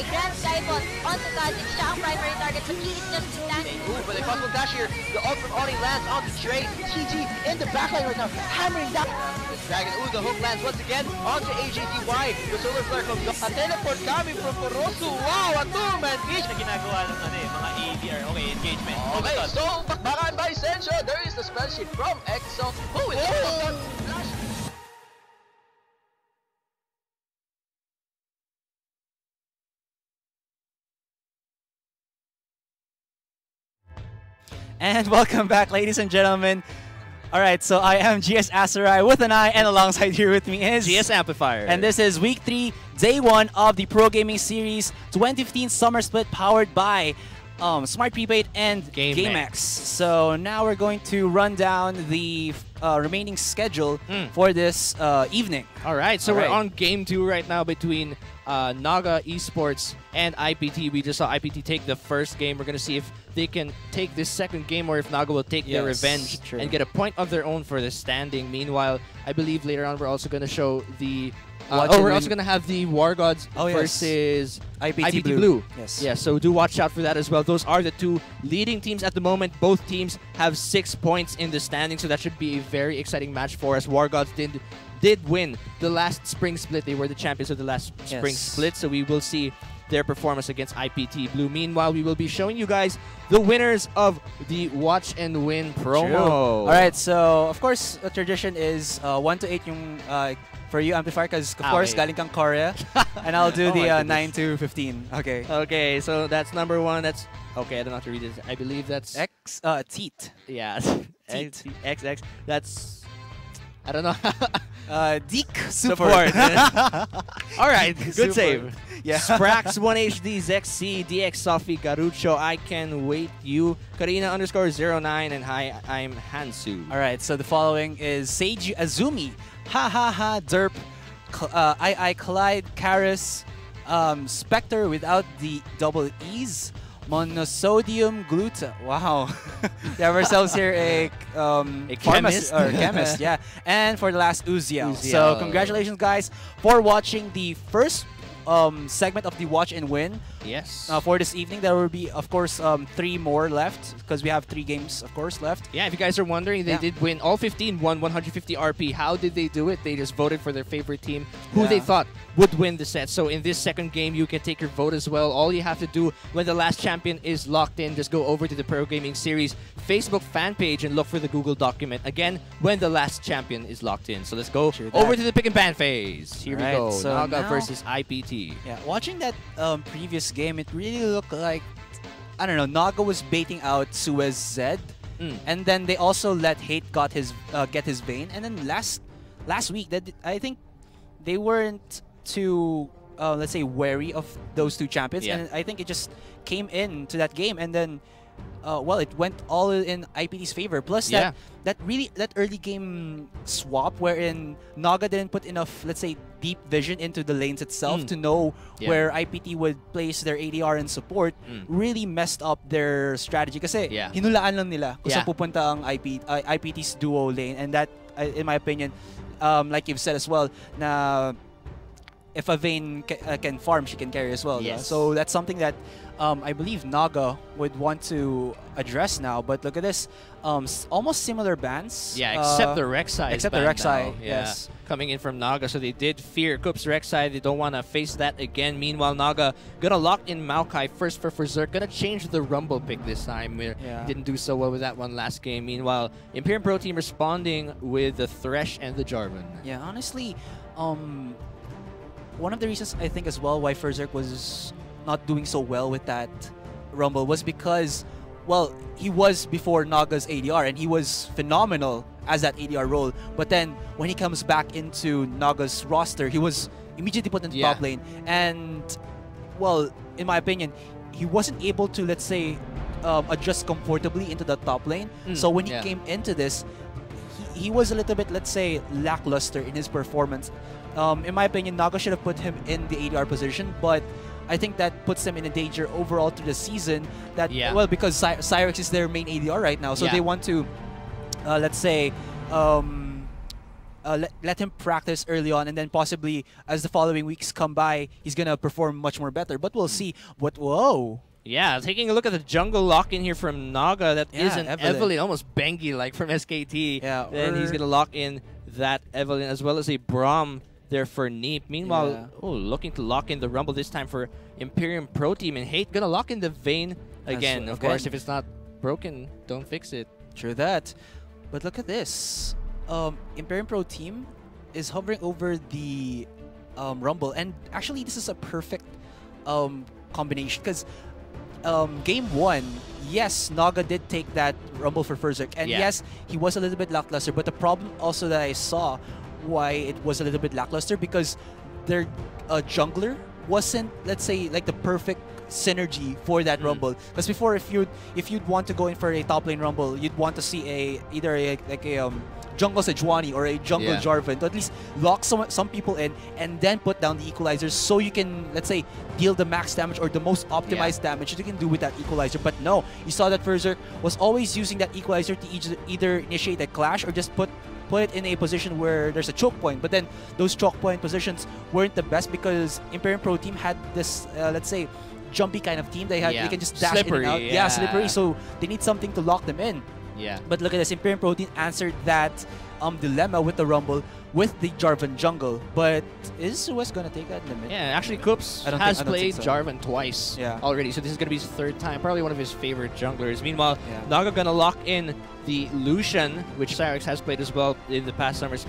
A Grand Skyfall onto Kajic. Siya ang primary target, but he is just standing. Ooh, but a possible dash here. The ult from Oni lands onto Trey. TG in the backline right now, hammering down. Dragon, ooh, the hook lands once again onto AJTY. The solar flare comes up. A teleport coming from Porosu. Wow, a two-man fish. Na ginagawa ng mga ADR. Okay, engagement. Okay, so bakbakan by Sencho. There is the spell shift from Exo. Who is flash? And welcome back, ladies and gentlemen. Alright, so I am GS Asarai with an I, and alongside here with me is GS Amplifier. And this is week 3, day 1 of the Pro Gaming Series 2015 Summer Split, powered by Smart Prepaid and GameX. So now we're going to run down the remaining schedule for this evening. Alright, so we're on game 2 right now between NAGA Esports and IPT. We just saw IPT take the first game. We're going to see if they can take this second game or if NAGA will take their revenge and get a point of their own for the standing. Meanwhile, I believe later on we're also going to show the we're also going to have the War Gods versus IPT Blue. Yes. Yeah, so do watch out for that as well. Those are the two leading teams at the moment. Both teams have 6 points in the standing, so that should be a very exciting match for us. War Gods did win the last spring split. They were the champions of the last spring split, so we will see their performance against IPT Blue. Meanwhile, we will be showing you guys the winners of the Watch and Win promo. Alright, so of course, the tradition is 1 to 8 yung for you, Amplifier, because of course, galing kang Korea. And I'll do the 9 to 15. Okay. Okay, so that's number 1. That's okay, I don't have to read it. I believe that's Teat. Yeah. Teat. XX. That's I don't know. Deek Support. Alright, good save. Yeah. Sprax 1HD ZXC DX Sophie Garucho I Can Wait You Karina _09 and hi, I'm Hansu. Alright, so the following is Seiji Azumi, Ha Ha Ha Derp, I Clyde Karis, Spectre without the double E's, Monosodium Gluta. Wow. We have ourselves here a chemist. Or chemist, yeah. And for the last, Uziel. So congratulations, guys, for watching the first segment of the Watch and Win. Yes. For this evening, there will be, of course, 3 more left because we have 3 games, of course, left. Yeah, if you guys are wondering, they did win. All 15 won 150 RP. How did they do it? They just voted for their favorite team who they thought would win the set. So in this second game, you can take your vote as well. All you have to do when the last champion is locked in, just go over to the Pro Gaming Series Facebook fan page and look for the Google document. Again, when the last champion is locked in. So let's go over to the pick and ban phase. Here we go. So NAGA versus IPT. Yeah, watching that previous game, it really looked like, I don't know, NAGA was baiting out Suez Zed, and then they also let Hate get his Vayne, and then last week, I think they weren't too, let's say, wary of those 2 champions, and I think it just came into that game, and then well, it went all in IPT's favor. Plus that early game swap wherein NAGA didn't put enough, let's say, deep vision into the lanes itself to know where IPT would place their ADR and support, really messed up their strategy. Kasi hinulaan lang nila kung saan pupunta ang IPT's duo lane, and that, in my opinion, like you've said as well, na if a Vayne can farm, she can carry as well. Yes. So that's something that I believe NAGA would want to address now. But look at this, almost similar bans. Yeah, except the Rek'Sai. Except the Rek'Sai, yes. Coming in from NAGA, so they did fear Coop's Rek'Sai. They don't want to face that again. Meanwhile, NAGA gonna lock in Maokai first for Berserk. Gonna change the Rumble pick this time. Didn't do so well with that one last game. Meanwhile, Imperium Pro Team responding with the Thresh and the Jarvan. Yeah, honestly, one of the reasons I think as well why Berserk was not doing so well with that Rumble was because, well, he was before NAGA's ADR and he was phenomenal as that ADR role. But then when he comes back into NAGA's roster, he was immediately put into top lane. And, well, in my opinion, he wasn't able to, let's say, adjust comfortably into the top lane. So when he came into this, he was a little bit, let's say, lackluster in his performance. In my opinion, NAGA should have put him in the ADR position, but I think that puts them in a danger overall through the season. That well, because Cyrex is their main ADR right now, so they want to, let's say, let him practice early on, and then possibly as the following weeks come by, he's gonna perform much more better. But we'll see. But whoa. Yeah, taking a look at the jungle lock in here from Naga. That is an Evelyn, almost Bengi like from SKT. Yeah, and he's gonna lock in that Evelyn as well as a Braum there for Neep. Meanwhile, looking to lock in the Rumble this time for Imperium Pro Team, and Hate gonna lock in the Vayne again. Of course, if it's not broken, don't fix it. True that. But look at this. Imperium Pro Team is hovering over the Rumble, and actually this is a perfect combination because game 1, yes, Naga did take that Rumble for Berserk, and yes, he was a little bit lackluster, but the problem also that I saw why it was a little bit lackluster because their jungler wasn't, let's say, like the perfect synergy for that Rumble. Because before, if you'd want to go in for a top lane Rumble, you'd want to see either a jungle Sejuani or a jungle Jarvan to at least lock some people in and then put down the equalizers so you can, let's say, deal the max damage or the most optimized damage that you can do with that equalizer. But no, you saw that Berserk was always using that equalizer to either initiate a clash or just put it in a position where there's a choke point. But then those choke point positions weren't the best because Imperium Pro Team had this, let's say, jumpy kind of team. They can just dash slippery, in and out. Yeah, slippery. So they need something to lock them in. Yeah. But look at this. Imperium Pro Team answered that dilemma with the Rumble with the Jarvan jungle. But is Suez going to take that in the mid? Yeah, actually, Koops has played Jarvan twice already, so this is going to be his 3rd time. Probably one of his favorite junglers. Meanwhile, Naga going to lock in the Lucian, which Cyrix has played as well in the past summers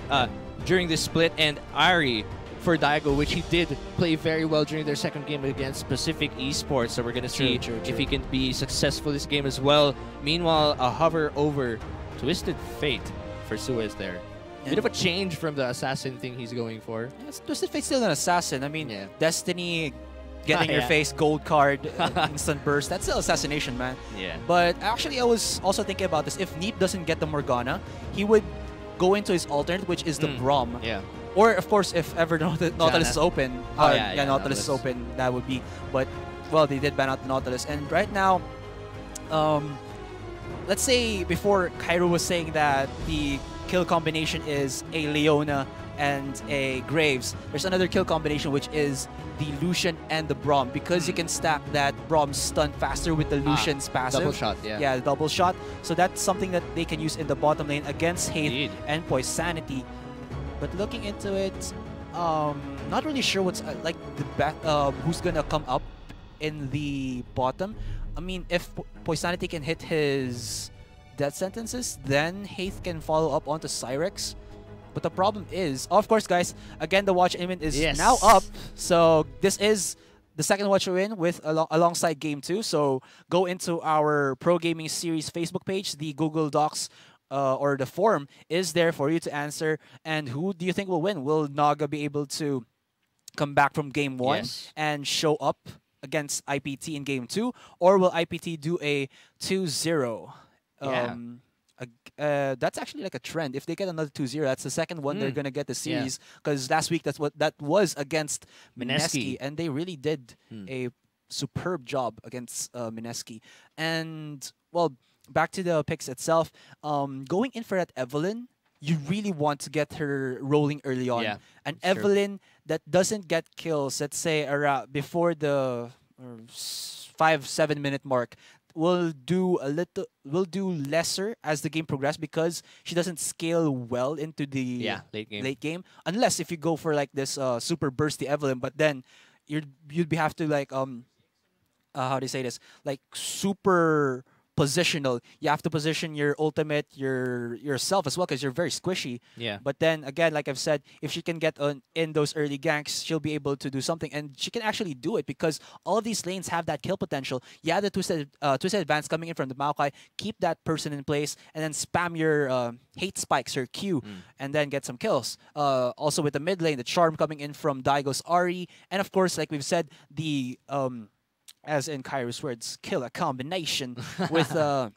during this split, and Ari for Daigo, which he did play very well during their 2nd game against Pacific Esports. So we're going to see if he can be successful this game as well. Meanwhile, a hover over Twisted Fate for Suez there. Bit of a change from the assassin thing he's going for. Yeah, Twisted Fate's still an assassin. I mean, Destiny, getting your face, gold card, instant burst, that's still assassination, man. Yeah. But actually, I was also thinking about this. If Neep doesn't get the Morgana, he would go into his alternate, which is the Braum. Yeah. Or, of course, if ever Nautilus is open. Nautilus is open, that would be. But, well, they did ban out the Nautilus. And right now, let's say before Cairo was saying that the kill combination is a Leona and a Graves, there's another kill combination which is the Lucian and the Braum, because you can stack that Braum stun faster with the Lucian's passive. Double shot, Yeah, the double shot. So that's something that they can use in the bottom lane against Hate and Poisanity. But looking into it, not really sure what's like the who's gonna come up in the bottom. I mean, if Poisanity can hit his death sentences, then Haith can follow up onto Cyrex. But the problem is, of course, guys, again, the watch event is now up. So this is the second watch win with alongside game 2. So go into our Pro Gaming Series Facebook page. The Google Docs or the forum is there for you to answer. And who do you think will win? Will Naga be able to come back from game 1 and show up against IPT in game 2? Or will IPT do a 2-0? That's actually like a trend. If they get another 2-0, that's the second one they're gonna get the series. Because last week that was against Mineski, and they really did a superb job against Mineski. And well, back to the picks itself. Going in for that Evelyn, you really want to get her rolling early on. An Evelyn that doesn't get kills, let's say around before the 5-7 minute mark, will do lesser as the game progresses, because she doesn't scale well into the late game. Unless if you go for like this super bursty Evelyn, but then you'd have to like how do you say this, like super positional. You have to position your ultimate, yourself as well, because you're very squishy. But then again, like I've said, if she can get in those early ganks, she'll be able to do something, and she can actually do it because all of these lanes have that kill potential. Yeah, the twisted advance coming in from the Maokai, keep that person in place, and then spam your hate spikes or Q, and then get some kills. Also with the mid lane, the charm coming in from Daigo's Ari, and of course, like we've said, the as in Kairo's words, killer combination with the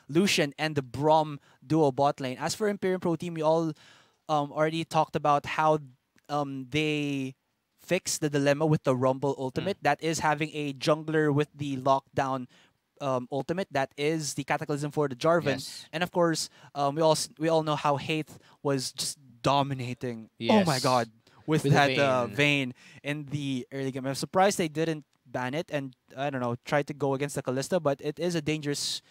Lucian and the Braum duo bot lane. As for Imperium Pro Team, we all already talked about how they fixed the dilemma with the Rumble ultimate. That is having a jungler with the lockdown ultimate. That is the Cataclysm for the Jarvan. Yes. And of course, we all know how Haith was just dominating. Oh my Yes. God, with With the that Vayne. Vayne in the early game. I'm surprised they didn't ban it and I don't know, try to go against the Callista, but it is a dangerous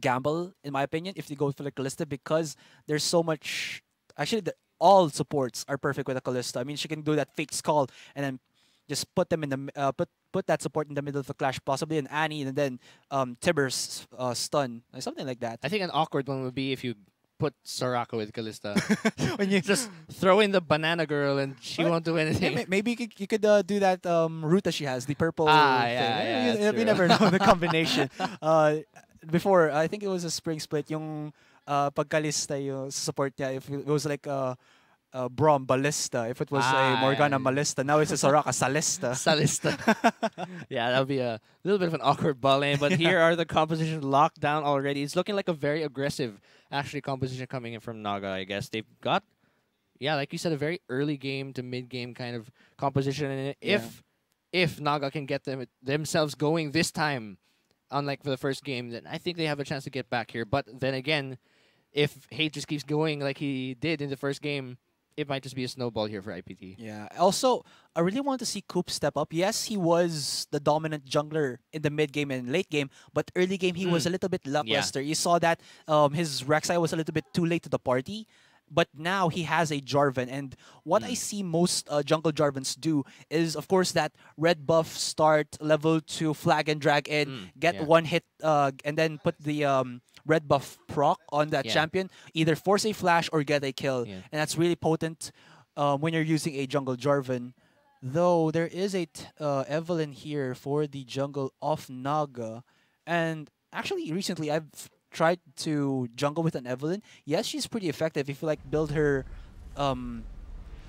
gamble in my opinion if you go for the Callista because there's so much. Actually, all supports are perfect with the Callista. I mean, she can do that fake skull and then just put them in the put that support in the middle of the clash, possibly an Annie and then Tiber's stun, something like that. I think an awkward one would be if you put Soraka with Kalista. When you Just throw in the banana girl and she won't do anything. maybe you could do that route that she has, the purple Ah, thing. yeah, You that's true. never know the combination. Before, I think it was a spring split, yung pagkalista yung support niya, if it was like Braum Ballista, if it was a Morgana Malista, now it's a Soraka Salista. Salista. Yeah, that would be a little bit of an awkward ball lane, but here are the compositions locked down already. It's looking like a very aggressive, actually, composition coming in from Naga, I guess. They've got, yeah, like you said, a very early game to mid-game kind of composition. And if Naga can get themselves going this time, unlike for the first game, then I think they have a chance to get back here. But then again, if Hate just keeps going like he did in the first game, it might just be a snowball here for IPT. Yeah. Also, I really want to see Coop step up. Yes, he was the dominant jungler in the mid game and late game, but early game he was a little bit lackluster. You saw that his Rek'Sai was a little bit too late to the party. But now he has a Jarvan, and what I see most jungle Jarvans do is, of course, that red buff start level 2 flag and drag in, get one hit, and then put the red buff proc on that champion, either force a flash or get a kill, and that's really potent when you're using a jungle Jarvan. Though there is a Evelynn here for the jungle of Naga, and actually recently I've tried to jungle with an Evelynn. Yes, she's pretty effective if you like build her a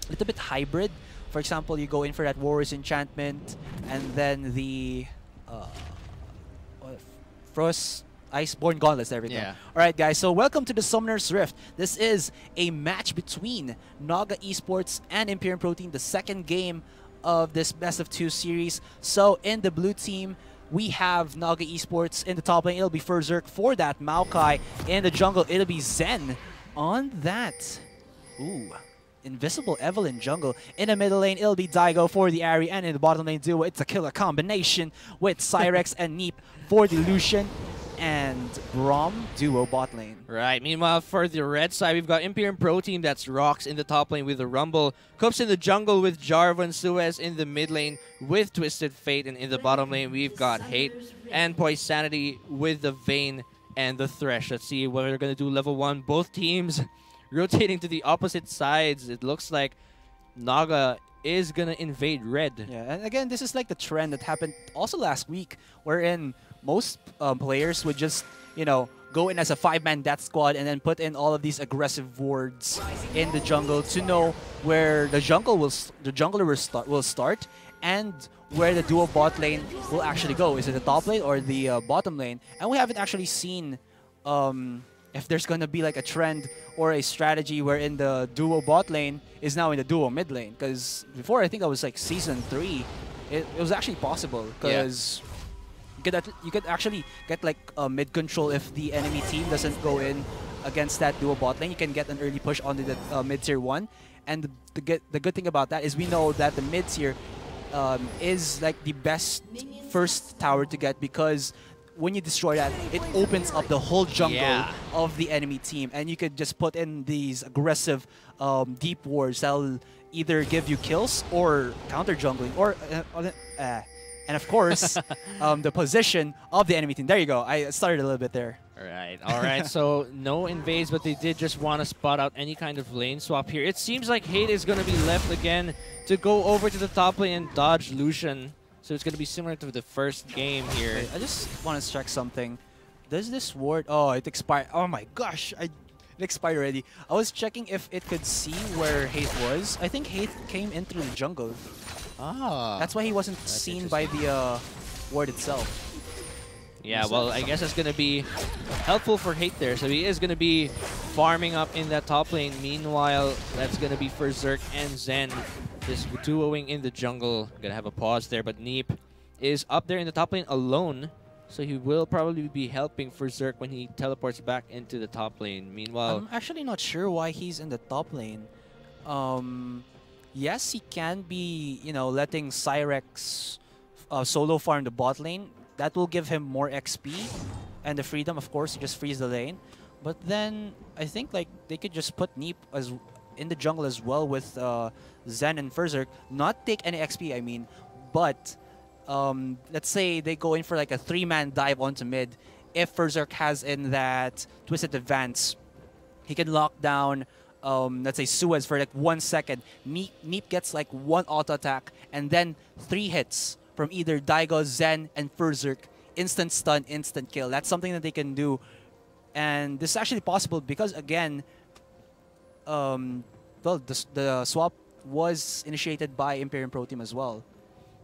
little bit hybrid. For example, you go in for that Warrior's Enchantment and then the Frost Iceborne Gauntlets, everything. Yeah. Alright guys, so welcome to the Summoner's Rift. This is a match between Naga Esports and Imperium Protein, the second game of this best of 2 series. So in the blue team, we have Naga Esports. In the top lane, it'll be Ferzerk for that Maokai. In the jungle, it'll be Zen on that. Ooh, Invisible Evelynn jungle. In the middle lane, it'll be Daigo for the Ahri. And in the bottom lane duo, it's a killer combination with Cyrex and Neep for the Lucian and Braum duo bot lane. Right. Meanwhile, for the red side, we've got Imperium Protein. That's Rocks in the top lane with the Rumble. Coops in the jungle with Jarvan. Suez in the mid lane with Twisted Fate. And in the bottom lane, we've got Hate and Poisanity with the Vayne and the Thresh. Let's see what they're going to do level 1. Both teams rotating to the opposite sides. It looks like Naga is going to invade red. Yeah, and again, this is like the trend that happened also last week, wherein most players would just, you know, go in as a 5-man death squad and then put in all of these aggressive wards in the jungle to know where the jungler will start and where the duo bot lane will actually go. Is it the top lane or the bottom lane? And we haven't actually seen if there's gonna be like a trend or a strategy wherein the duo bot lane is now in the duo mid lane. Because before, I think that was like season 3, it was actually possible because. You could actually get like mid control if the enemy team doesn't go in against that duo bot lane. You can get an early push onto the mid tier 1, and the good thing about that is we know that the mid tier is like the best first tower to get, because when you destroy that, it opens up the whole jungle of the enemy team, and you could just put in these aggressive deep wards that'll either give you kills or counter jungling or and of course, the position of the enemy team. There you go. I started a little bit there. All right. So no invades, but they did just want to spot out any kind of lane swap here. It seems like Hate is going to be left again to go over to the top lane and dodge Lucian. So it's going to be similar to the first game here. Wait, I just want to check something. Does this ward... Oh, it expired. Oh my gosh. It expired already. I was checking if it could see where Hate was. I think Hate came in through the jungle. That's why he wasn't seen by the ward itself. Yeah, well, I guess it's going to be helpful for Hate there. So he is going to be farming up in that top lane. Meanwhile, that's going to be for Zerk and Zen. Just duoing in the jungle. Going to have a pause there, but Neep is up there in the top lane alone. So he will probably be helping for Zerk when he teleports back into the top lane. Meanwhile, I'm actually not sure why he's in the top lane. Yes, he can be, letting Cyrex solo farm the bot lane. That will give him more XP and the freedom, of course, to just freeze the lane. But then I think like they could just put Neep as in the jungle as well with Zen and Ferzerk. Not take any XP, I mean, but let's say they go in for like a 3-man dive onto mid. If Ferzerk has in that Twisted Advance, he can lock down, let's say, Suez for like 1 second. Neep gets like 1 auto attack, and then 3 hits from either Daigo, Zen, and Ferzerk. Instant stun, instant kill. That's something that they can do. And this is actually possible because, again, well, the swap was initiated by Imperium Pro Team as well.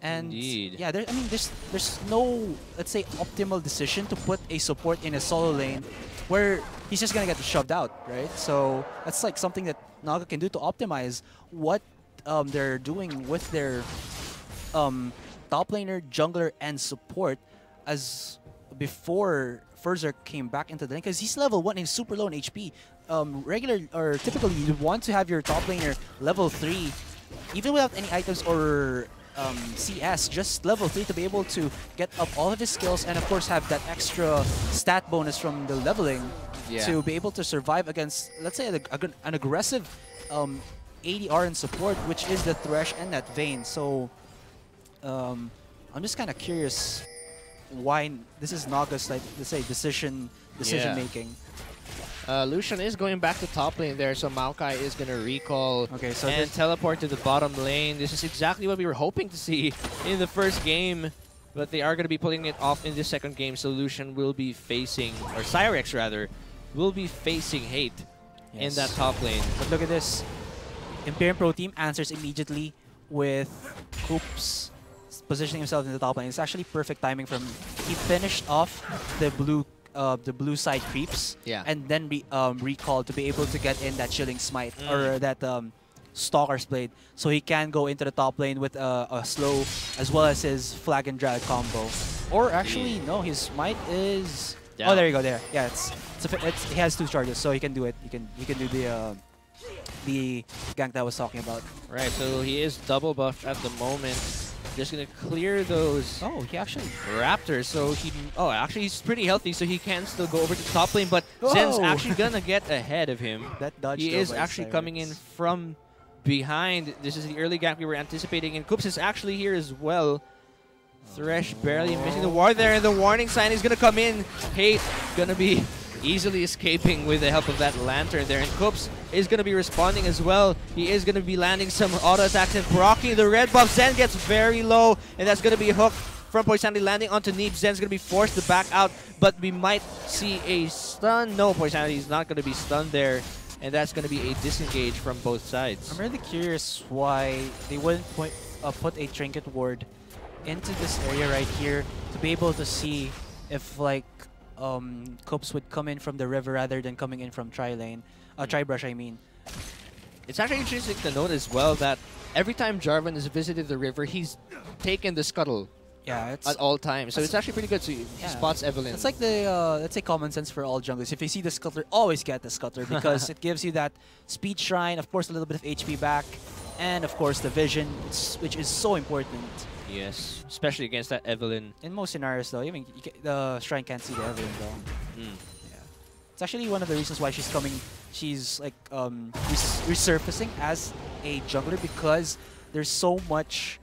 And indeed. yeah, there's no, let's say, optimal decision to put a support in a solo lane where he's just gonna get shoved out, right? So that's like something that NAGA can do to optimize what they're doing with their top laner, jungler, and support as before Ferzerk came back into the lane, because he's level 1 and super low in HP. Typically you want to have your top laner level 3, even without any items or CS, just level 3 to be able to get up all of his skills and of course have that extra stat bonus from the leveling to be able to survive against, let's say, an aggressive ADR and support, which is the Thresh and that Vayne. So I'm just kind of curious why this is NAGA's, like, let's say, decision making. Lucian is going back to top lane there, so Maokai is going to recall and teleport to the bottom lane. This is exactly what we were hoping to see in the first game, but they are going to be pulling it off in the second game. So Lucian will be facing, or Cyrex rather, will be facing Hate in that top lane. But look at this. Imperium Pro Team answers immediately with Koops positioning himself in the top lane. It's actually perfect timing from he finished off the blue side creeps and then recalled to be able to get in that Chilling Smite or that Stalker's Blade, so he can go into the top lane with a slow as well as his Flag and Drag combo. Or actually, no, his Smite is down. Oh, there you go. There, yeah, he has 2 charges, so he can do it. He can do the gank that I was talking about. Right, so he is double buffed at the moment. Just gonna clear those. Oh, he actually Raptors. So actually he's pretty healthy, so he can still go over to the top lane. But Zen's actually gonna get ahead of him. That dodge. He is actually coming in from behind. This is the early gank we were anticipating, and Koops is actually here as well. Thresh barely missing the ward there, and the warning sign is gonna come in. Hate gonna be easily escaping with the help of that lantern there, and Koops is going to be responding as well. He is going to be landing some auto attacks and blocking the red buff. Zen gets very low, and that's going to be a hook from Poisonity landing onto Neep. Zen's going to be forced to back out, but we might see a stun. No, Poisonity is not going to be stunned there, and that's going to be a disengage from both sides. I'm really curious why they wouldn't put a trinket ward into this area right here to be able to see if, like, Koops would come in from the river rather than coming in from Tri-Brush, I mean. It's actually interesting to note as well that every time Jarvan has visited the river, he's taken the scuttle at all times. So it's actually pretty good. So he spots Evelynn. It's like the, let's say, common sense for all junglers. If you see the scuttler, always get the scuttler because it gives you that speed shrine, of course, a little bit of HP back, and of course the vision, which is so important. Yes, especially against that Evelynn. In most scenarios, though, even the shrine can't see the Evelynn, though. Yeah, it's actually one of the reasons why she's coming. She's like resurfacing as a jungler because there's so much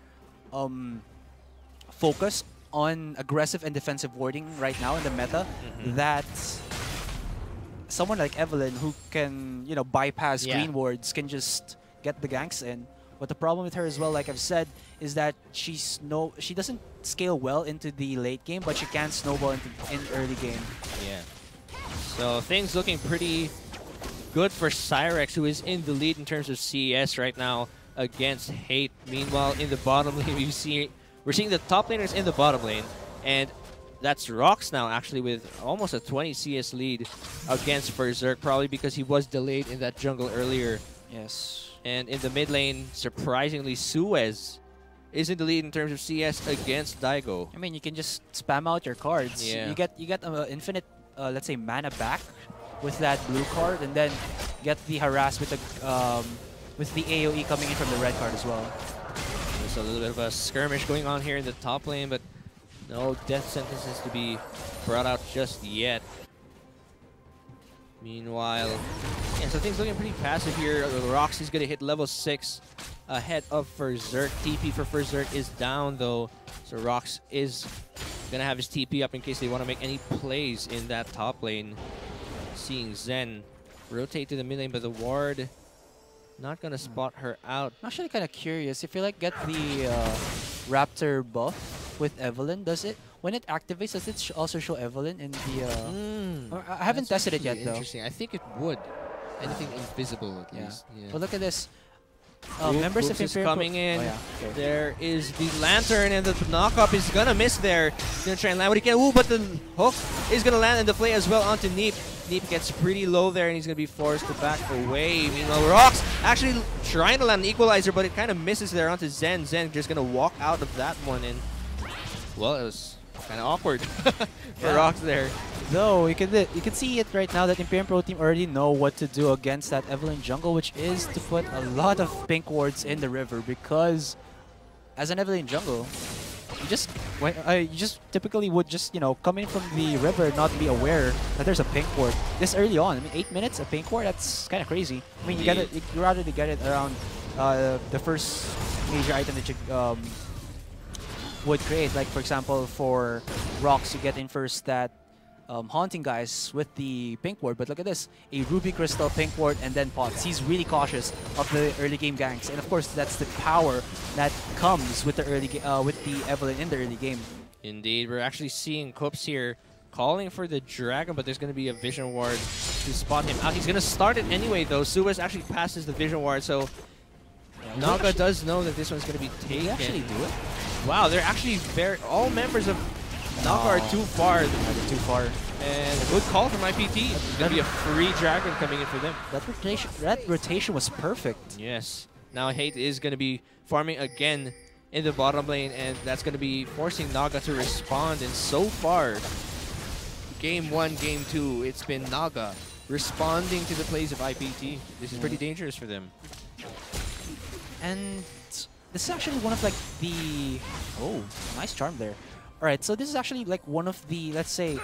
focus on aggressive and defensive warding right now in the meta that someone like Evelynn, who can bypass green wards, can just get the ganks in. But the problem with her as well, like I've said, is that she doesn't scale well into the late game, but she can snowball in early game. Yeah. So things looking pretty good for Cyrex, who is in the lead in terms of CES right now against Hate. Meanwhile, in the bottom lane, we're seeing the top laners in the bottom lane, and that's Rox now actually with almost a 20 CS lead against Ferzerk, probably because he was delayed in that jungle earlier. Yes. And in the mid lane, surprisingly, Suez is in the lead in terms of CS against Daigo. I mean, you can just spam out your cards. Yeah. You get infinite, let's say, mana back with that blue card, and then get the harass with the AOE coming in from the red card as well. There's a little bit of a skirmish going on here in the top lane, but no death sentences to be brought out just yet. Meanwhile, yeah, so things looking pretty passive here. Roxy's gonna hit level 6 ahead of Berserk. TP for Berserk is down though, so Rox is gonna have his TP up in case they want to make any plays in that top lane. Seeing Zen rotate to the mid lane, but the ward not gonna spot her out. I'm actually kind of curious if you like get the Raptor buff with Evelyn. Does it, when it activates, does it also show Evelyn in the? I haven't tested it yet though. Interesting. I think it would. Anything invisible at least. Yeah. But look at this. Members Members of of is Imperial coming in. Oh, yeah. Okay. There is the Lantern, and the knock-up is gonna miss there. He's gonna try and land what he can. Ooh, but the hook is gonna land in the play as well onto Neep. Neep gets pretty low there, and he's gonna be forced to back away. Meanwhile, Rox actually trying to land an equalizer, but it kind of misses there onto Zen. Zen just gonna walk out of that one, and well, it was kind of awkward for Rox there. Though you can see it right now that Imperial Pro Team already know what to do against that Evelyn jungle, which is to put a lot of pink wards in the river, because as an Evelyn jungle, you just typically would just come in from the river and not be aware that there's a pink ward this early on. I mean, 8 minutes a pink ward, that's kind of crazy. I mean, you rather get it around the first major item that you would create. Like for example, for Rox, you get in first that haunting guys with the pink ward, but look at this, a ruby crystal pink ward and then pots. He's really cautious of the early game ganks, and of course that's the power that comes with the with the Evelyn in the early game. Indeed, we're actually seeing Kups here calling for the dragon, but there's going to be a vision ward to spot him out. He's going to start it anyway though. Suez actually passes the vision ward, so Naga does know that this one's going to be taken. They actually do it? Wow, they're actually all members of Naga are too far. They're too far. And a good call from IPT. It's going to be a free dragon coming in for them. That rotation was perfect. Yes. Now Hate is going to be farming again in the bottom lane, and that's going to be forcing Naga to respond. And so far, game 1, game 2, it's been Naga responding to the plays of IPT. This is pretty dangerous for them. And this is actually one of like the... Oh, nice charm there. Alright, so this is actually like one of the, let's say,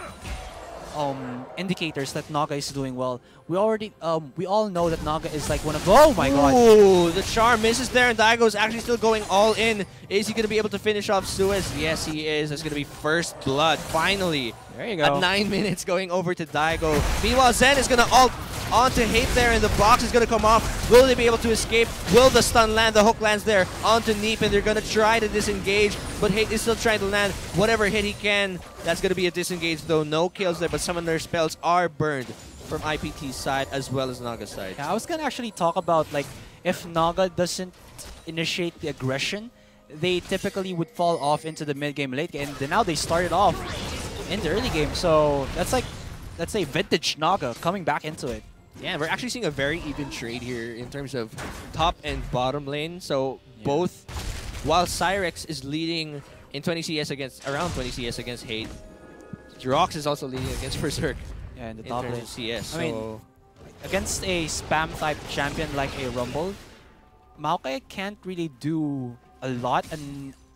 indicators that Naga is doing well. We all know that Naga is like one of... Oh my god! Ooh, the charm misses there, and Daigo is actually still going all in. Is he going to be able to finish off Suez? Yes, he is. It's going to be first blood, finally. There you go. At 9 minutes, going over to Daigo. Meanwhile, Zen is going to ult onto Hate there, and the box is going to come off. Will they be able to escape? Will the stun land? The hook lands there onto Neep, and they're going to try to disengage, but Hate is still trying to land whatever hit he can. That's going to be a disengage, though. No kills there, but some of their spells are burned from IPT's side as well as Naga's side. Yeah, I was going to actually talk about like if Naga doesn't initiate the aggression, they typically would fall off into the mid game, late game, and then now they started off in the early game. So that's like, let's say, vintage Naga coming back into it. Yeah, we're actually seeing a very even trade here in terms of top and bottom lane. So both, while Cyrex is leading in 20 CS against, around 20 CS against Hate, Rox is also leading against Berserk. Yeah, in the in top terms lane. of CS. I mean, against a spam type champion like a Rumble, Maokai can't really do a lot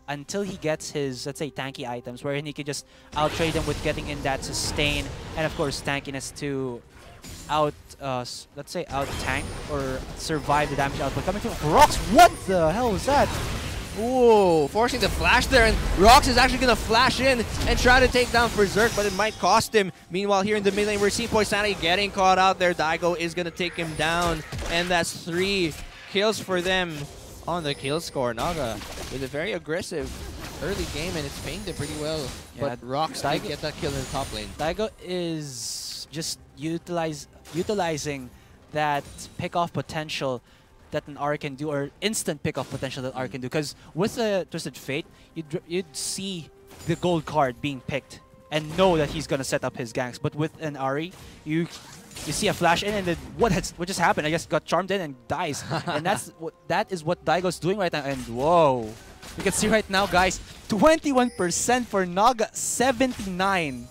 until he gets his, let's say, tanky items, wherein he can just outtrade them with getting in that sustain, and of course tankiness to let's say out tank or survive the damage output coming from Rox. What the hell was that? Ooh, forcing the flash there, and Rox is actually going to flash in and try to take down Berserk, but it might cost him. Meanwhile, here in the mid lane, we're seeing Poisani getting caught out there. Daigo is going to take him down, and that's 3 kills for them on the kill score. Naga with a very aggressive early game, and it's paying them pretty well. Yeah, but Rox did get that kill in the top lane. Daigo is just utilizing that pick-off potential that an R can do, or instant pick-off potential that R can do. Because with a Twisted Fate, you'd see the gold card being picked and know that he's gonna set up his ganks. But with an Ari, you see a flash in, and then what just happened? I guess got charmed in and dies. And that is what Daigo's doing right now. And whoa, You can see right now, guys, 21% for Naga, 79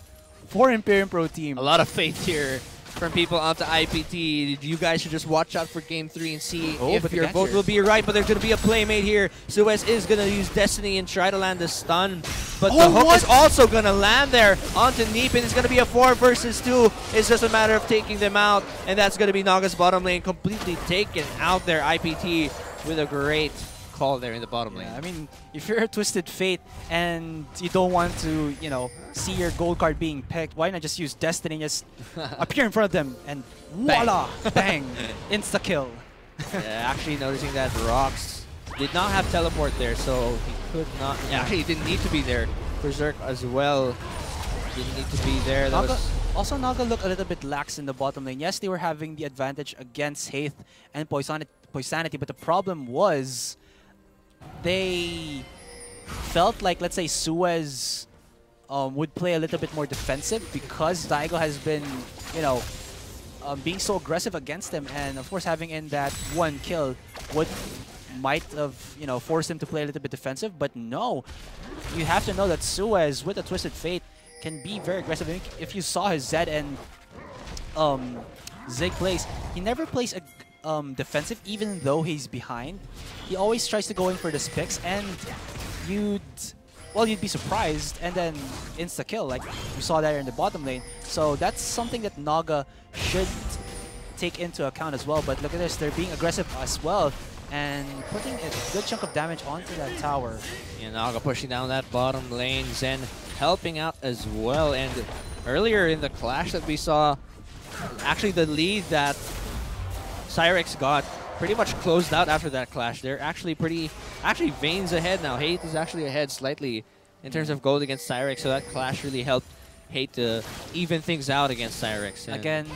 for Imperium Pro Team. A lot of faith here from people onto IPT. You guys should just watch out for Game 3 and see if your vote will be right. But there's going to be a playmate here. Suez is going to use Destiny and try to land the stun. But the hook is also going to land there onto Neep, and it's going to be a 4 versus 2. It's just a matter of taking them out. And that's going to be Naga's bottom lane completely taken out there. IPT with a great call there in the bottom lane. I mean, if you're a Twisted Fate and you don't want to, you know, see your gold card being picked, why not just use Destiny and just appear in front of them and voila, bang, insta kill. Yeah, actually noticing that Rox did not have teleport there, so he could not. Yeah, actually, he didn't need to be there. Berserk as well didn't need to be there. Also, Naga looked a little bit lax in the bottom lane. Yes, they were having the advantage against Haith and Poisanity, but the problem was they felt like, let's say, Suez would play a little bit more defensive because Daigo has been, you know, being so aggressive against them, and of course having in that one kill might have, you know, forced him to play a little bit defensive. But no, you have to know that Suez with a Twisted Fate can be very aggressive. If you saw his Zed and Zig plays, he never plays a defensive even though he's behind. He always tries to go in for the picks, and you'd be surprised and then insta kill like we saw there in the bottom lane. So that's something that Naga should take into account as well. But look at this, they're being aggressive as well and putting a good chunk of damage onto that tower. Yeah, Naga pushing down that bottom lane, Zen helping out as well. And earlier in the clash that we saw, actually the lead that Cyrex got pretty much closed out after that clash. They're actually Vayne's ahead now. Hate is actually ahead slightly in terms of gold against Cyrex, so that clash really helped Hate to even things out against Cyrex. And again,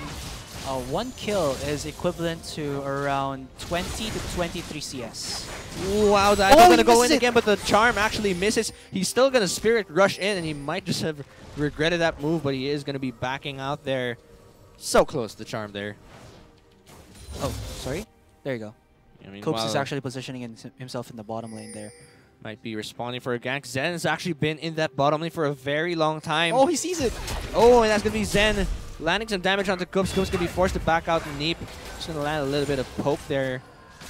one kill is equivalent to around 20 to 23 CS. Wow, Daigo's going to go in again, but the charm actually misses. He's still going to Spirit Rush in, and he might just have regretted that move, but he is going to be backing out there. So close, the charm there. Oh, sorry? There you go. I mean, Copes is actually positioning himself in the bottom lane there. Might be responding for a gank. Zen has actually been in that bottom lane for a very long time. Oh, he sees it! Oh, and that's going to be Zen landing some damage onto Coops. Coops going to be forced to back out Neep. Just going to land a little bit of poke there.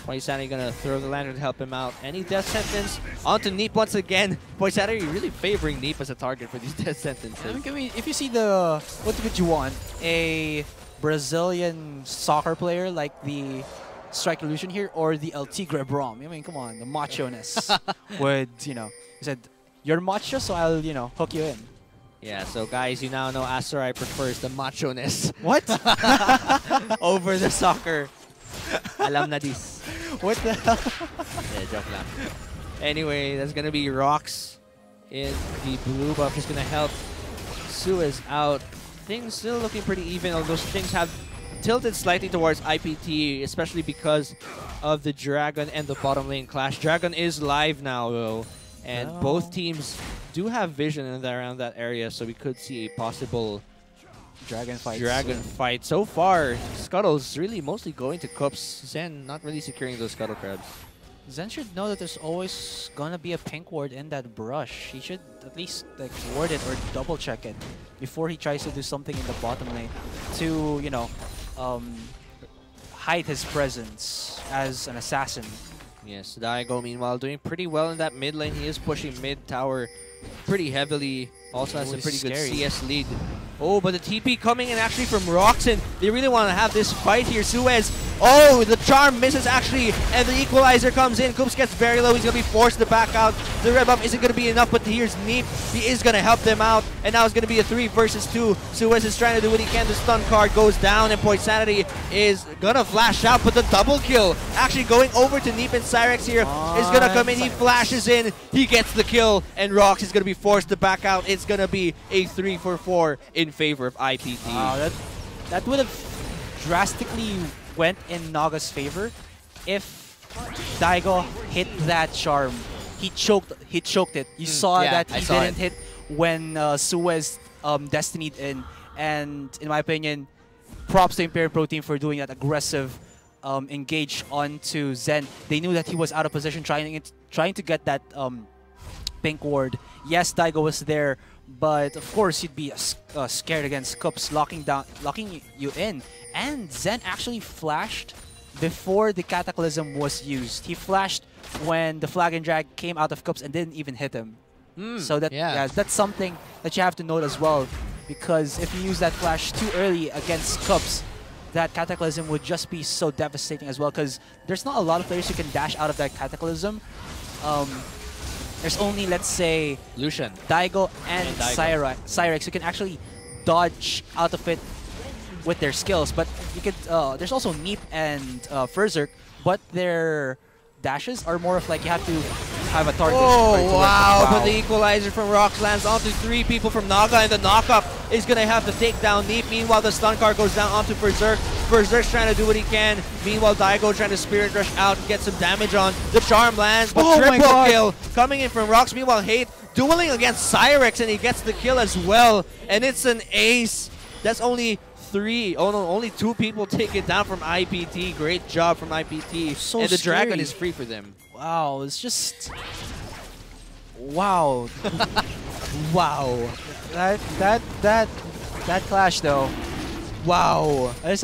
Poisani going to throw the lantern to help him out. Any death sentence onto Neep once again. Poisani really favoring Neep as a target for these death sentences. I mean, if you see the... What would you want? A Brazilian soccer player like the Strike Illusion here, or the El Tigre Brom? I mean, come on, the macho-ness would, you know, he said, you're macho, so I'll, you know, hook you in. Yeah, so guys, you now know Asterai prefers the macho-ness. What? over the soccer. Alam na dis. What the hell? Yeah, joke lang. Anyway, that's going to be Rox in the blue buff. He's going to help Suez out. Things still looking pretty even, although things have tilted slightly towards IPT, especially because of the Dragon and the bottom lane clash. Dragon is live now, though, and both teams do have vision in around that area, so we could see a possible Dragon fight. So far, Scuttle's really mostly going to Cups. Zen not really securing those Scuttle Crabs. Zen should know that there's always gonna be a pink ward in that brush. He should at least like ward it or double check it before he tries to do something in the bottom lane to, you know, hide his presence as an assassin. Yes, Daigo meanwhile doing pretty well in that mid lane. He is pushing mid tower pretty heavily. Also has a pretty good CS lead. Oh, but the TP coming in actually from Roxen. They really want to have this fight here. Suez. Oh, the charm misses actually, and the equalizer comes in. Coops gets very low. He's going to be forced to back out. The red buff isn't going to be enough, but here's Neep. He is going to help them out, and now it's going to be a 3 versus 2. Suez is trying to do what he can. The stun card goes down, and Poisanity is going to flash out, but the double kill actually going over to Neep, and Cyrex here is going to come in. He flashes in. He gets the kill, and Rox is going to be forced to back out. It's going to be a 3 for 4 in favor of IPT. Wow, that would have drastically went in Naga's favor if Daigo hit that charm. He choked it. You saw that he didn't hit when Suez destinied in. And in my opinion, props to Imperium Pro Team for doing that aggressive engage onto Zen. They knew that he was out of position trying trying to get that pink ward. Yes, Daigo was there, but of course you'd be scared against Cups locking you in. And Zen actually flashed before the Cataclysm was used. He flashed when the Flag and Drag came out of Cups and didn't even hit him. So that that's something that you have to note as well, because if you use that flash too early against Cups, that Cataclysm would just be so devastating as well, because there's not a lot of players who can dash out of that Cataclysm. There's only, let's say, Lucian, Daigo and Cyrex who can actually dodge out of it with their skills, but you could. There's also Neep and Ferzerk, but their dashes are more of like you have to have a target. Oh, wow. But the equalizer from Rox lands onto 3 people from Naga, and the knockup is going to have to take down Neep. Meanwhile, the stun card goes down onto Berserk. Berserk's trying to do what he can. Meanwhile, Daigo trying to Spirit Rush out and get some damage on. The charm lands, but triple kill coming in from Rox. Meanwhile, Hate dueling against Cyrex, and he gets the kill as well. And it's an ace. That's only 3. Oh no, only 2 people take it down from IPT. Great job from IPT. So and the scary. Dragon is free for them. Wow, it's just... Wow. Wow. That clash though. Wow. I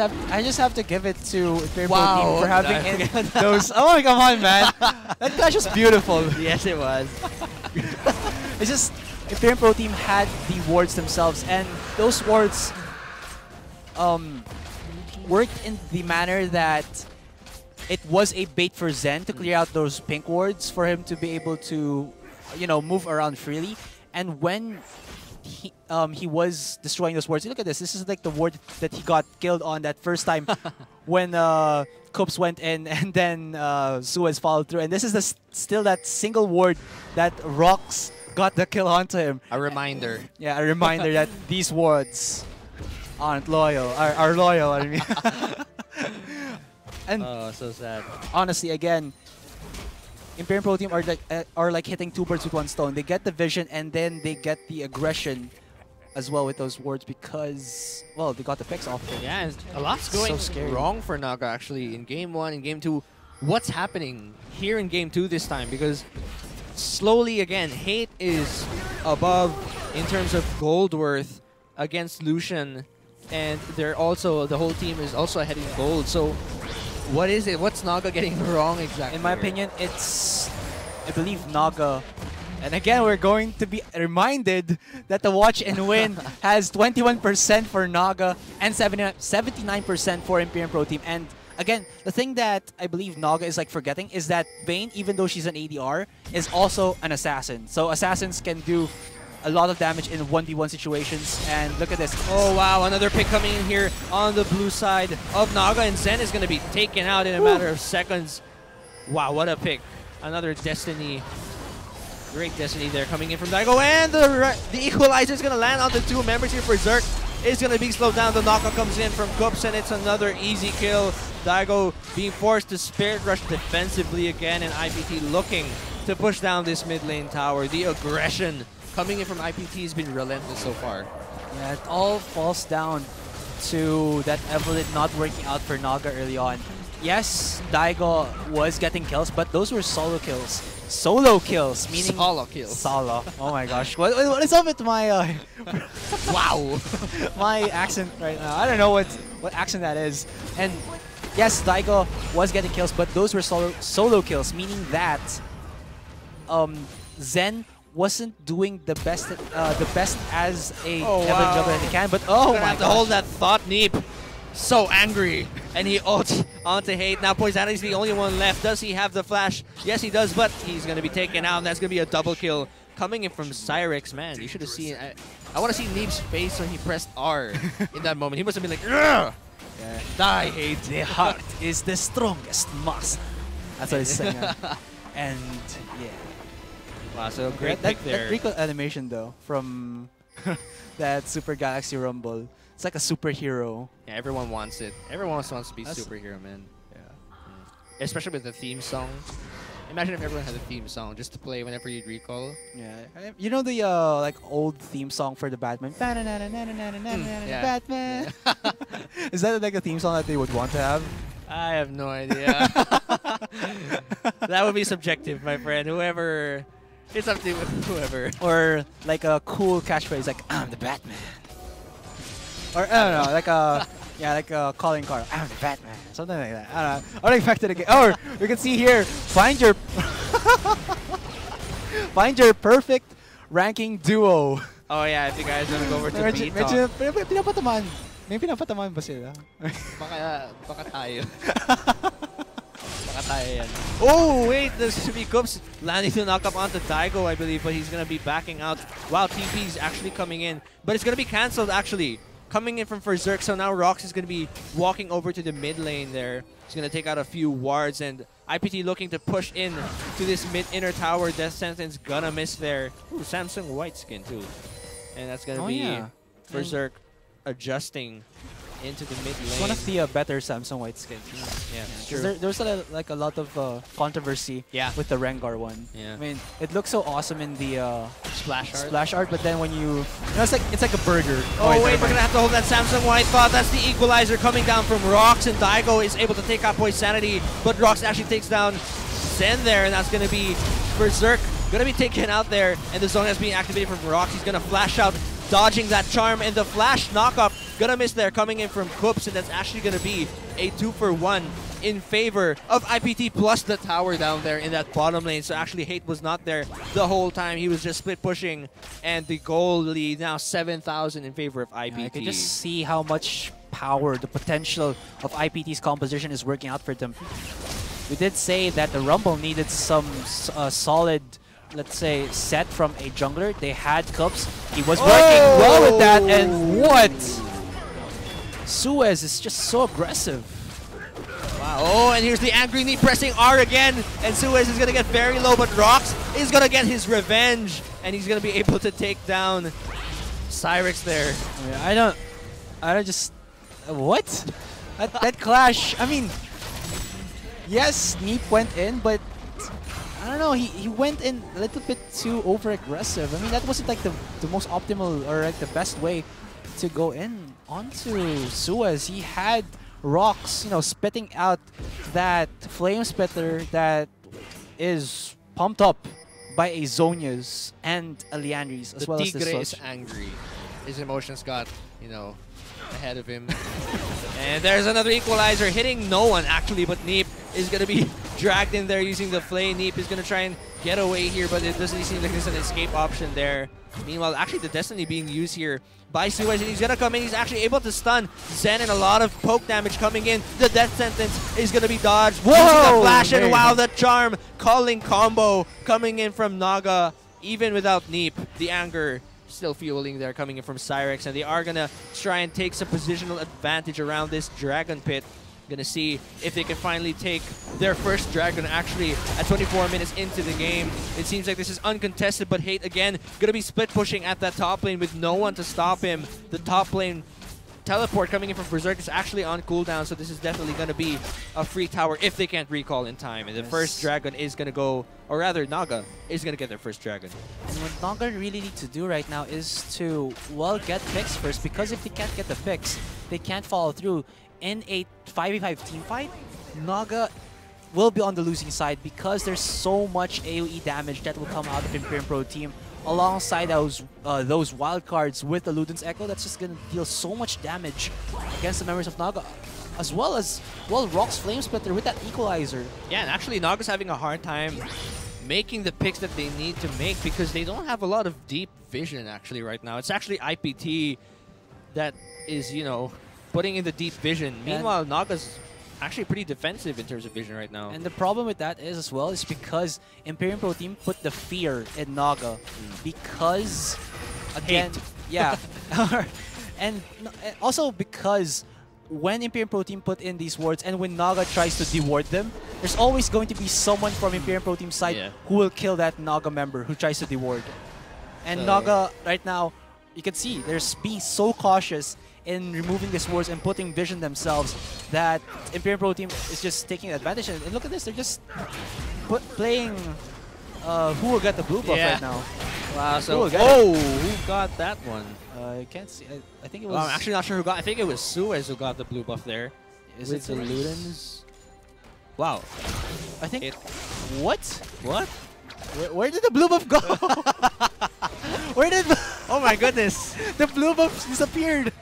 just have to give it to Imperial Wow. Team for having those. Oh my, come on, man. That clash was beautiful. Yes, it was. It's just Imperial Pro Team had the wards themselves, and those wards worked in the manner that it was a bait for Zen to clear out those pink wards for him to be able to, you know, move around freely. And when he was destroying those wards, look at this. This is like the ward that he got killed on that first time when Kups went in and then Suez followed through. And this is still that single ward that Rox got the kill onto him. A reminder. Yeah, a reminder that these wards aren't loyal, are loyal, I mean. And oh, so sad. honestly, again, Imperial Pro Team are like hitting 2 birds with 1 stone. They get the vision and then they get the aggression as well with those wards because, well, they got the picks off. Yeah, and a lot's going wrong for Naga actually in Game 1 and Game 2. What's happening here in Game 2 this time? Because slowly again, Hate is above in terms of gold worth against Lucian, and they're also, the whole team is also ahead in gold. So what is it? What's Naga getting wrong exactly? In my opinion, it's, I believe, Naga. And again, we're going to be reminded that the Watch and Win has 21% for Naga and 79% for Imperial Pro Team. And again, the thing that I believe Naga is like forgetting is that Vayne, even though she's an ADR, is also an assassin. So assassins can do a lot of damage in 1v1 situations. And look at this. Oh wow, another pick coming in here on the blue side of Naga, and Zen is going to be taken out in a matter of seconds. Wow, what a pick. Another Destiny. Great Destiny there coming in from Daigo, and the equalizer is going to land on the 2 members here for Zerk. It's going to be slowed down. The knockout comes in from Kups, and it's another easy kill. Daigo being forced to Spirit Rush defensively again, and IPT looking to push down this mid lane tower. The aggression coming in from IPT has been relentless so far. Yeah, it all falls down to that Evelyn not working out for Naga early on. Yes, Daigo was getting kills, but those were solo kills. Solo kills, meaning... Solo kills. Solo. Oh my gosh. What is up with my... wow. my accent right now. I don't know what accent that is. And yes, Daigo was getting kills, but those were solo kills, meaning that Zen wasn't doing the best as a Evelyn jungler that he can. But oh my god. Hold that thought, Neep. So angry, and he ults onto Hate. Now Poisanity's the only one left. Does he have the flash? Yes, he does, but he's going to be taken out, and that's going to be a double kill coming in from Cyrex. Man, you should have seen... I want to see Neep's face when he pressed R in that moment. He must have been like, ugh! Yeah. Die, Hate. The heart is the strongest muscle. That's what he's saying. And yeah. Wow, so great pick there. That recall animation though, from that Super Galaxy Rumble. It's like a superhero. Yeah, everyone wants it. Everyone wants to be superhero, man. Yeah. Especially with the theme song. Imagine if everyone had a theme song just to play whenever you'd recall. Yeah. You know the like old theme song for the Batman? Batman. Yeah. Is that like a theme song that they would want to have? I have no idea. That would be subjective, my friend. Whoever, it's up to whoever. Or like a cool catchphrase like, I'm the Batman. Or I don't know, like a like a calling card. I'm the Batman. Something like that. I don't know. Or like back to the game. Or you can see here, find your perfect ranking duo. Oh yeah, if you guys want to go over to Medyo pinapataman. May pinapataman ba sila? Baka tayo. Baka tayo yan. Oh wait, this should be Coops landing to knock up onto Daigo, I believe, but he's gonna be backing out. Wow, TP's actually coming in, but it's gonna be cancelled actually. Coming in from Berserk, so now Rox is gonna be walking over to the mid lane there. He's gonna take out a few wards, and IPT looking to push in to this mid inner tower. Death Sentence gonna miss there. Ooh, Samsung white skin too. And that's gonna be Berserk adjusting into the mid lane. It's one of the better Samsung white skin. Yeah, sure. There's like a lot of controversy with the Rengar one. Yeah. I mean, it looks so awesome in the splash art, but then when you know, it's like a burger. Oh wait, we're gonna have to hold that Samsung white thought. That's the equalizer coming down from Rox, and Daigo is able to take out Boy's sanity, but Rox actually takes down Zen there, and that's gonna be Berserk gonna be taken out there, and the zone has been activated from Rox. He's gonna flash out, dodging that charm, and the flash knockup gonna miss there, coming in from Coops, and that's actually gonna be a 2-for-1 in favor of IPT, plus the tower down there in that bottom lane. So actually Hate was not there the whole time. He was just split pushing, and the goal lead now 7,000 in favor of IPT. Yeah, I can just see how much power, the potential of IPT's composition is working out for them. We did say that the Rumble needed some solid, let's say, set from a jungler. They had Cubs. He was working well with that, and what? Suez is just so aggressive. Wow. Oh, and here's the angry knee pressing R again, and Suez is gonna get very low, but Rox is gonna get his revenge, and he's gonna be able to take down Cyrix there. I don't just what? That clash. I mean, yes, Neep went in, but I don't know, he went in a little bit too over-aggressive. I mean, that wasn't like the most optimal or like the best way to go in onto Suez. He had Rox, you know, spitting out that flame spitter that is pumped up by a Zonia's and a Liandry's, as well as the Tigre Switch. is angry. His emotions got, you know, ahead of him. And there's another equalizer hitting no one actually, but Neep is going to be dragged in there using the flame. Neep is going to try and get away here, but it doesn't seem like there's an escape option there. Meanwhile, actually the Destiny being used here by Suez, and he's going to come in. He's actually able to stun Zen, and a lot of poke damage coming in. The Death Sentence is going to be dodged. Whoa! Using the flash, and wow, the charm calling combo coming in from Naga, even without Neep. The anger still fueling there, coming in from Cyrix, and they are gonna try and take some positional advantage around this Dragon Pit. Gonna see if they can finally take their first Dragon actually at 24 minutes into the game. It seems like this is uncontested, but Hate again gonna be split pushing at that top lane with no one to stop him. The top lane teleport coming in from Berserk is actually on cooldown, so this is definitely going to be a free tower if they can't recall in time. And the first Dragon is going to go, or rather Naga is going to get their first Dragon. And what Naga really need to do right now is to, well, get picks first, because if they can't get the picks, they can't follow through. In a 5v5 team fight, Naga will be on the losing side because there's so much AoE damage that will come out of Imperium Pro Team, alongside those wild cards with the Luden's Echo. That's just gonna deal so much damage against the members of Naga, as well as, well, Rock's Flame Splitter with that equalizer. Yeah, and actually Naga's having a hard time making the picks that they need to make because they don't have a lot of deep vision actually right now. It's actually IPT that is, you know, putting in the deep vision. Meanwhile, Naga's actually pretty defensive in terms of vision right now. And the problem with that is, as well, is because Imperium Pro Team put the fear in Naga. Because, again, yeah. And also because when Imperium Pro Team put in these wards and when Naga tries to deward them, there's always going to be someone from Imperium Pro Team's side who will kill that Naga member who tries to deward. And Naga, right now, you can see, they're being so cautious in removing these wards and putting vision themselves that Imperium Pro Team is just taking advantage. And look at this, they're just playing who will get the blue buff right now. Wow, so who got that one? I can't see. I think it was... I'm actually not sure who got. I think it was Suez who got the blue buff there. Is it the Ludens? Wow. I think. It- What? What? Where did the blue buff go? Where did Oh my goodness. the blue buff disappeared?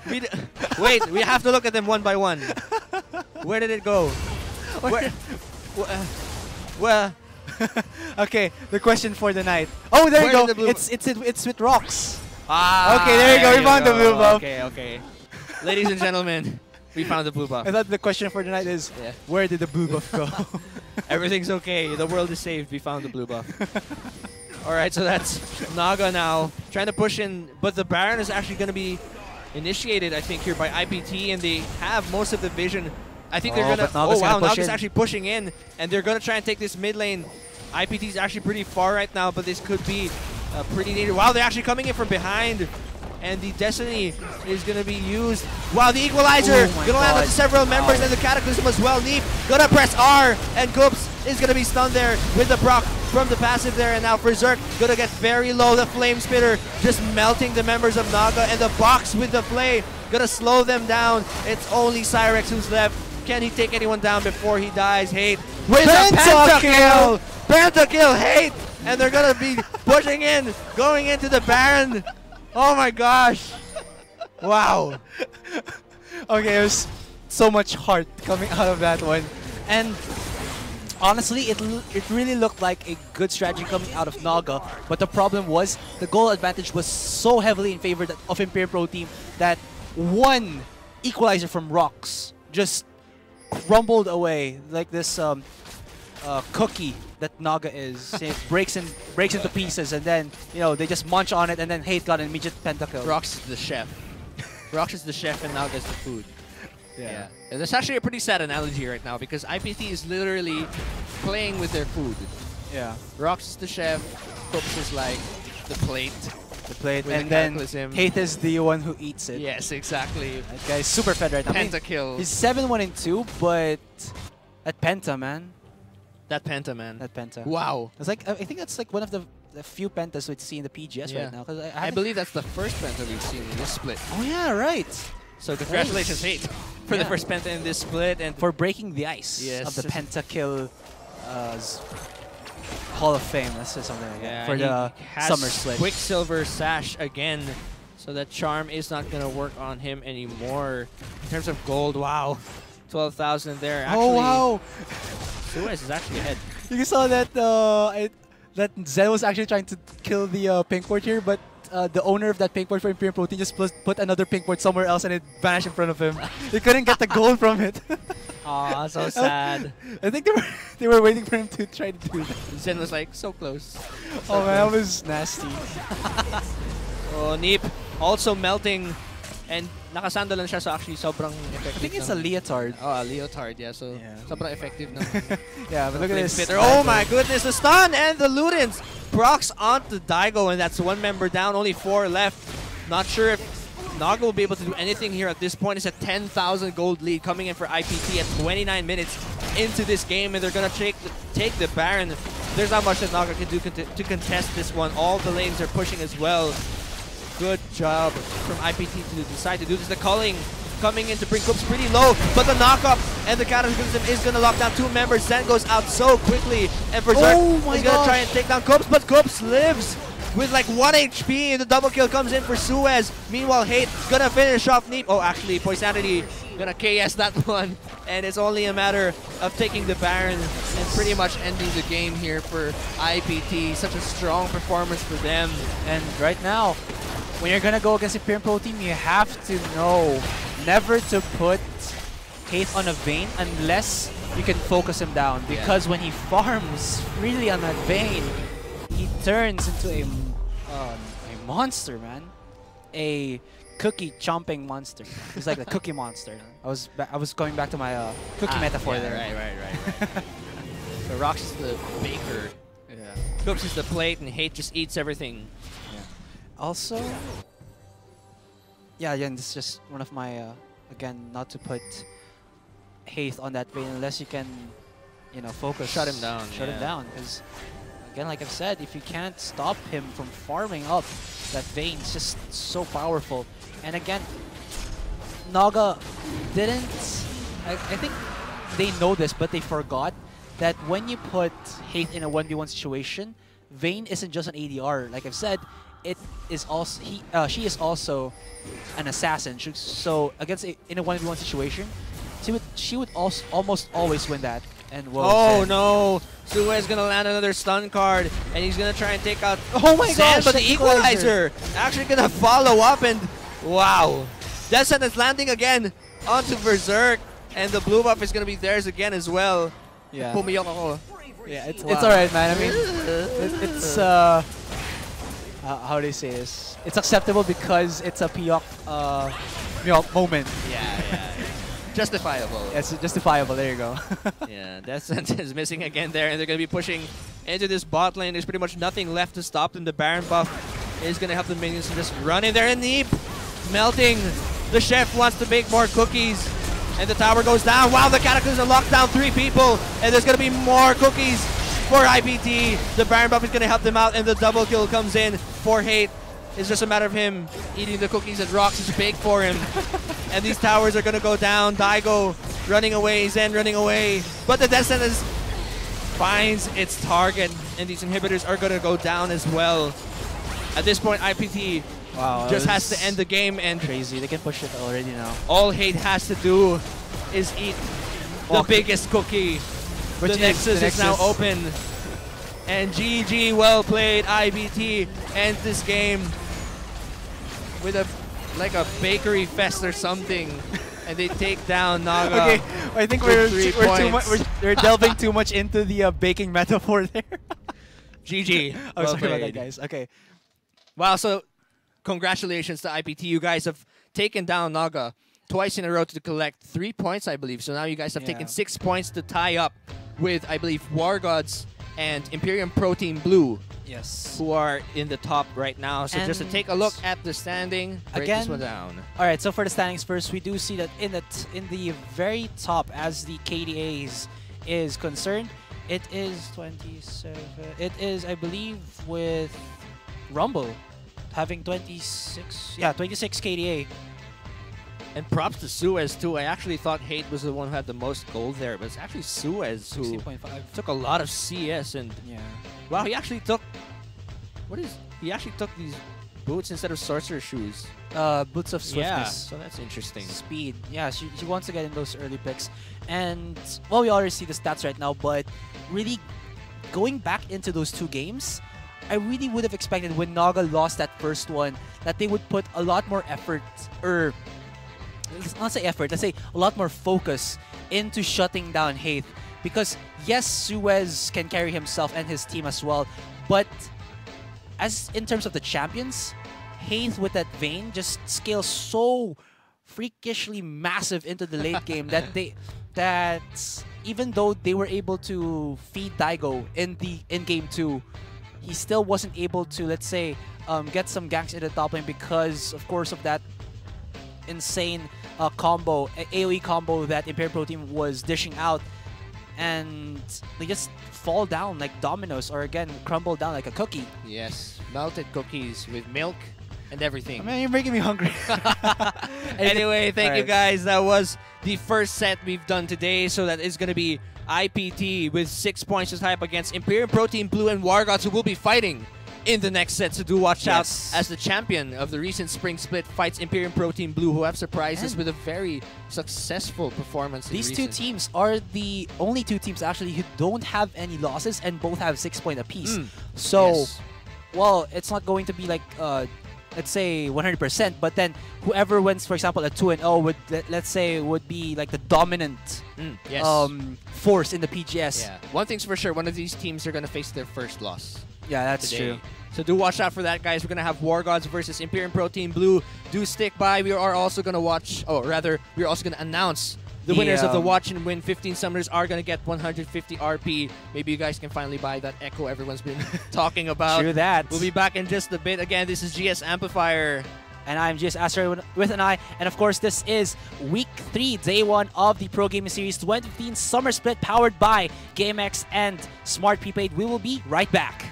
Wait, we have to look at them one by one. Where did it go? Where? Well, Okay, the question for the night. Oh, there Where you did the go. blue It's with rocks. ah, Okay, there you go. We found the blue buff. Okay, okay. Ladies and gentlemen, we found the blue buff. I thought the question for the night is, Yeah. where did the blue buff go? Everything's okay. The world is saved. We found the blue buff. All right, so that's NAGA now trying to push in, but the Baron is actually going to be initiated, I think, here by IPT, and they have most of the vision. I think they're Oh, going to... but Naga's Oh, wow, gonna push NAGA's in. actually pushing in, and they're going to try and take this mid lane. IPT is actually pretty far right now, but this could be pretty dangerous. Wow, they're actually coming in from behind, and the Destiny is going to be used. Wow, the Equalizer Oh my going to land God. onto several members, Wow. and the Cataclysm as well. Neep going to press R, and Goops is going to be stunned there with the proc from the passive there, and now Berserk going to get very low. The Flame Spitter just melting the members of NAGA, and the box with the Flay going to slow them down. It's only Cyrex who's left. Can he take anyone down before he dies? Hate with a pentakill! Pentakill, Hate! And they're going to be pushing in, going into the Baron. Oh my gosh. Wow. Okay, it was so much heart coming out of that one. And honestly, it really looked like a good strategy coming out of NAGA. But the problem was the goal advantage was so heavily in favor of Imperial Pro Team that one equalizer from Rocks just crumbled away like this cookie that NAGA is. It breaks into pieces, and then they just munch on it, and then Hate got an immediate pentakill. Rox is the chef. Rox is the chef, and NAGA is the food. Yeah. And that's actually a pretty sad analogy right now, because IPT is literally playing with their food. Yeah. Rox is the chef, Cooks is like the plate. The plate, With and the then Cataclysm. Hate is the one who eats it. Yes, exactly. That guy's super fed right now. Pentakill. He's 7-1-2, but that Penta, man. That Penta, man. That Penta. Wow. It's like I think that's like one of the few Pentas we'd see in the PGS Yeah. right now. 'Cause I I haven't- believe that's the first Penta we've seen in this split. Oh yeah, right. So congratulations, Hate, for the Yeah. first Penta in this split. And For breaking the ice Yes, of the just- Pentakill Hall of Fame. Let's say something like that. For and the he has summer split. Quicksilver Sash again. So that charm is not going to work on him anymore. In terms of gold, wow. 12,000 there. Actually, Oh wow! Suez is actually ahead. You saw that that Zen was actually trying to kill the pink port here, but the owner of that pink port for Imperial Protein just put another pink port somewhere else, and it vanished in front of him. He couldn't get the gold from it. Aw, so sad. I think they were waiting for him to try to do that. Zen was like, so close. Oh man, that was nasty. Oh, Neep also melting. And nakasando lang siya, so actually sobrang effective. I think it's a ng- leotard. Oh, a leotard, yeah. So Yeah. sobrang effective ng Yeah, but look at Flame this. Spitter. Oh my goodness, the stun and the Ludens. Procs onto Daigo, and that's one member down, only 4 left. Not sure if NAGA will be able to do anything here at this point. It's a 10,000 gold lead coming in for IPT at 29 minutes into this game, and they're going to take the Baron. There's not much that NAGA can do to contest this one. All the lanes are pushing as well. Good job from IPT to decide to do this. The culling coming in to bring Coops pretty low, but the knock-up and the Cataclysm is going to lock down 2 members. Zen goes out so quickly, and Berserk is going to try and take down Coops, but Coops lives with like 1 HP. The double kill comes in for Suez. Meanwhile, Hate going to finish off Neep. Oh, actually, Poisanity going to KS that one, and it's only a matter of taking the Baron and pretty much ending the game here for IPT. Such a strong performance for them. And right now, when you're gonna go against Imperial Pro Team, you have to know never to put Hate on a Vayne unless you can focus him down. Because when he farms freely on that Vayne, he turns into a monster, man. A cookie chomping monster. He's like a cookie monster. I was going back to my cookie metaphor yeah, there. Right. So Rox is the baker. Yeah. Coops is the plate, and Hate just eats everything. Also, yeah, again, this is just one of my, again, not to put Hate on that Vayne unless you can, focus. Shut him down. Shut him down. Because, again, like I've said, if you can't stop him from farming up that Vayne, it's just so powerful. And again, NAGA didn't, I think they know this, but they forgot that when you put Hate in a 1v1 situation, Vayne isn't just an ADR. Like I've said, it is also she is also an assassin. So against in a 1v1 situation, she would also almost always win that. And oh no, Suez gonna land another stun card, and he's gonna try and take out. Oh my gosh, but the equalizer actually gonna follow up, and wow, Death Sentence landing again onto Berserk, and the blue buff is gonna be theirs again as well. Yeah. Pumiyok ako. Yeah, it's alright, man. I mean, it's how do you say this? It's acceptable because it's a Piyok moment. Yeah. Justifiable. Yes, justifiable. There you go. Yeah, Death Sentence is missing again there, and they're going to be pushing into this bot lane. There's pretty much nothing left to stop them. The Baron buff is going to help the minions to just run in there, and Neep melting. The chef wants to bake more cookies, and the tower goes down. Wow, the Cataclysm locked down 3 people, and there's going to be more cookies for IPT. The Baron buff is going to help them out, and the double kill comes in for Hate. It's just a matter of him eating the cookies that Rox has baked for him. And these towers are going to go down. Daigo running away, Zen running away. But the Death Sentence finds its target, and these inhibitors are going to go down as well. At this point, IPT just has to end the game, and crazy. They can push it already now. all Hate has to do is eat the biggest cookie. The Nexus is now open. And GG, well played. IPT ends this game with like a bakery fest or something, and they take down Naga. Okay, I think we're delving too much into the baking metaphor there. GG. Oh, sorry about that, guys. Okay. Wow, so congratulations to IPT. You guys have taken down Naga twice in a row to collect 3 points, I believe. So now you guys have taken 6 points to tie up with, I believe, War Gods and Imperium Pro Team Blue. Yes. Who are in the top right now. So just to take a look at the standing, break this one down. All right, so for the standings first, we do see that in the very top, as the KDAs is concerned, it is 27. It is, I believe, with Rumble having 26. Yeah, 26 KDA. And props to Suez too. I actually thought Hate was the one who had the most gold there, but it's actually Suez who 16.5. took a lot of CS, and wow, he actually took he actually took these boots instead of sorcerer shoes. Boots of swiftness. Yeah, so that's interesting. Speed. Yeah, she wants to get in those early picks. And well, we already see the stats right now, but really going back into those 2 games, I really would have expected when Naga lost that first one that they would put a lot more effort, or let's not say effort, let's say a lot more focus into shutting down Hate. Because yes, Suez can carry himself and his team as well, but as in terms of the champions, Hate with that Vayne just scales so freakishly massive into the late game that even though they were able to feed Daigo in game 2, he still wasn't able to, let's say, get some ganks in the top lane because, of course, of that insane combo, AoE combo that Imperial Pro Team was dishing out, and they just fall down like dominoes, or again, crumble down like a cookie. Yes, melted cookies with milk and everything. I mean, you're making me hungry. Anyway, thank you guys. That was the first set we've done today, so that is going to be IPT with 6 points to tie up against Imperium Pro Team Blue and War Gods, who will be fighting in the next set. So do watch out as the champion of the recent spring split fights Imperium Pro Team Blue, who have surprised us with a very successful performance. These 2 teams are the only 2 teams actually who don't have any losses and both have 6 points apiece. So, well, it's not going to be like let's say 100%, but then whoever wins, for example, a 2-0 would, let's say, would be like the dominant force in the PGS. Yeah. One thing's for sure, one of these teams are going to face their first loss. Yeah, that's today. true. So do watch out for that, guys. We're going to have War Gods versus Imperium Pro Team Blue. Do stick by. We are also going to watch, we're also going to announce the winners of the Watch and Win 15 Summoners are going to get 150 RP. Maybe you guys can finally buy that Echo everyone's been talking about. True that. We'll be back in just a bit. Again, this is GS Amplifier. And I'm GS Asteroid with an I. And of course, this is Week 3, Day 1 of the Pro Gaming Series 2015 Summer Split, powered by GameX and Smart Prepaid. We will be right back.